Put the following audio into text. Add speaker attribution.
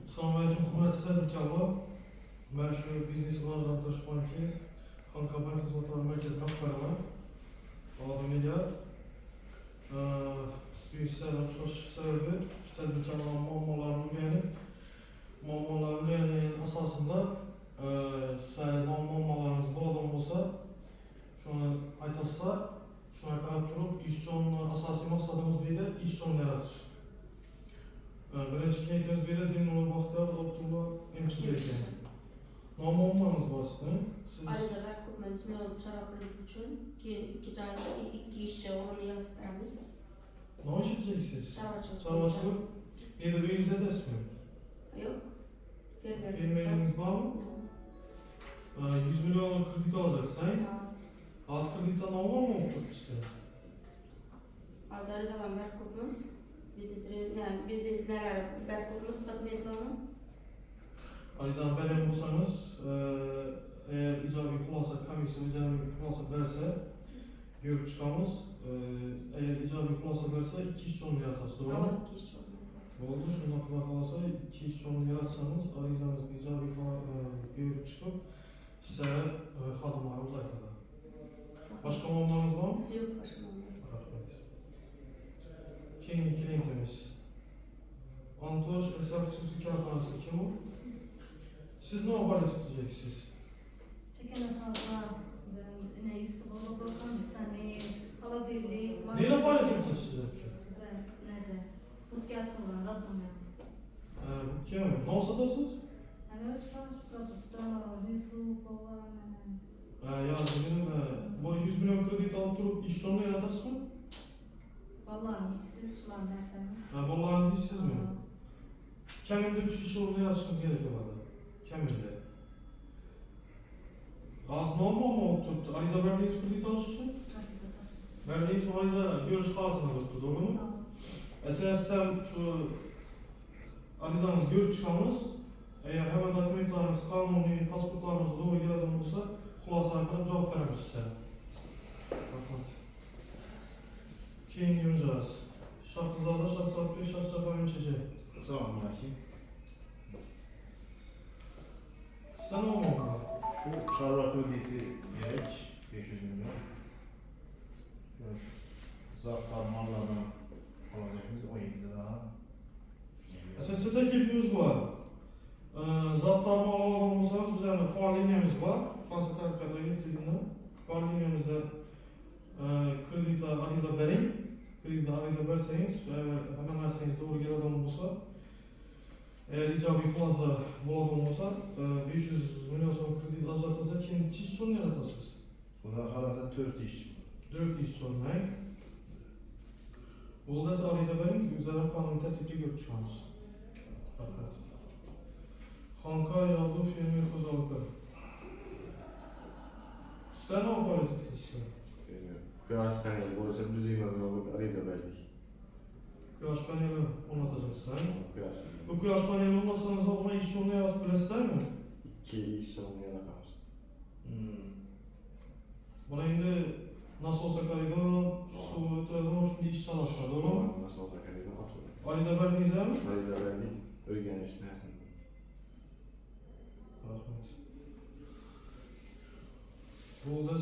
Speaker 1: Assalamualaikum hurmatli inşallah. Ben şu Biznes Rivojlantirish banki Hamkorbank xizmatlari markazi rahbariman. Adım Milyar. Büyük sizlarga uchrashish sababi shu tadbirkorlar muammolarini o'rganib, muammolarni asosida sizlarga muammolarimiz bo'ladigan bo'lsa, shuni aytasizlar, shuna qarab turib, ish joyini asosiy maqsadimiz deydi, ish joyini yaratish. Birinchi kliyentimiz beri Dinur Baxtiyor Abdullah Emchilik ekan. Muammomuz bor sizning.
Speaker 2: Arizalar ko'pman jinoyat chora qilish uchun ikki joyda ikki ishchi o'rni yaratib beramiz.
Speaker 1: Nima ish qilyapsiz?
Speaker 2: Chorvachilik.
Speaker 1: Chorvachilik. Endi uyingizdasizmi?
Speaker 2: Yo'q.
Speaker 1: Fermeringiz bormi? 100 milyon kredit olacaksın. Az kreditten olma mı oturtmuştu?
Speaker 2: Az arizalar berib ko'pmiz. Biznes neler berib ko'pmiz dokumentlarni.
Speaker 1: Arizan veren bulsanız, eğer icabi kullansa, komisyon icabi kullansa verse, görüp çıkamız. Eğer icabi kullansa verse, iki iş çoğunu yaratası, doğru mu?
Speaker 2: İki iş çoğunu.
Speaker 1: Oldu, şundan kadar kalırsa, iki iş çoğunu yaratsanız, arizanızın icabi görüp çıkıp, size xadımlarımız aytadı. Başka muammanız var mı?
Speaker 2: Yok, başka muammanız.
Speaker 1: Rahmet. Keyingi klientimiz. Antoş Eser Xüsusi Karxanası kim o? Siz ne haber tutacaksınız?
Speaker 3: Çeken hesaplar, neyse bana bakan seni hala dili.
Speaker 1: Neyle faaliyet yapıyorsunuz?
Speaker 3: Güzel, nerede? Butkiyat olan raddam ya.
Speaker 1: Bu kim? Ne satasınız?
Speaker 3: Hemen çıkarmış produktlar, risu, kola,
Speaker 1: Ya benim bu 100 milyon kredi alıp durup iş sonuna yaratasın mı?
Speaker 3: vallahi işsiz şu an nereden?
Speaker 1: Vallahi işsiz mi? Keminde 3 kişi olduğunu yazışınız gerekiyor bana. Keminde. Az normal mı oturttu? Ariza verdiğiniz kredi tanışın? Verdiğiniz ariza görüş kartına tuttu, doğru mu? Mesela sen şu arizanızı görüp çıkanınız, eğer hemen dokumentlarınız, kanuni, pasportlarınız doğru gelen olursa, kulasa kadar cevap veremez size. Bakın. Keyin yürüyeceğiz. Şarkızada şarkı saat 5 şarkı çapan içecek.
Speaker 4: Selamünaleyküm.
Speaker 1: Sen ne olmalı?
Speaker 4: Şu çarva krediti gerek 500 milyon. Zaptar mallardan alacağımız 17 daha.
Speaker 1: Size teklifimiz var. Zaptar mal alalım olsanız bize faal liniyemiz var. Fransa tarikatına getirdiğinde faal liniyemizde kredite ariza verin. Kredite ariza verseniz, hemen verseniz doğru gelen adam olursa, eğer icabi kullansa, bu adam olursa 500 milyon sonra kredi azaltırsa kendi çiş sorunu yaratasınız.
Speaker 4: Bu da halasa 4 iş.
Speaker 1: 4 iş sorunayım. Bu da ariza verin, güzel kanun tetikli görüp çıkmamız. Evet. Hanka yavru firmi kozalıkları. Sizler ne faaliyet etmişsiniz?
Speaker 5: Kıraç paneli olursa biz yine ariza verdik.
Speaker 1: Kıraç paneli anlatacaksın.
Speaker 5: Kıraç.
Speaker 1: Bu kıraç paneli olmasanız ona iş yolunu yaratıp bilesizler mi?
Speaker 5: İki iş sonunu yaratamaz.
Speaker 1: Buna şimdi nasıl olsa kaydı, su ötüreden şimdi iş çalışsa, doğru mu?
Speaker 5: Nasıl olacak ariza nasıl?
Speaker 1: Ariza verdiniz mi?
Speaker 5: Ariza verdik. Öğrenişin her sene.
Speaker 1: Rahmet. Bu da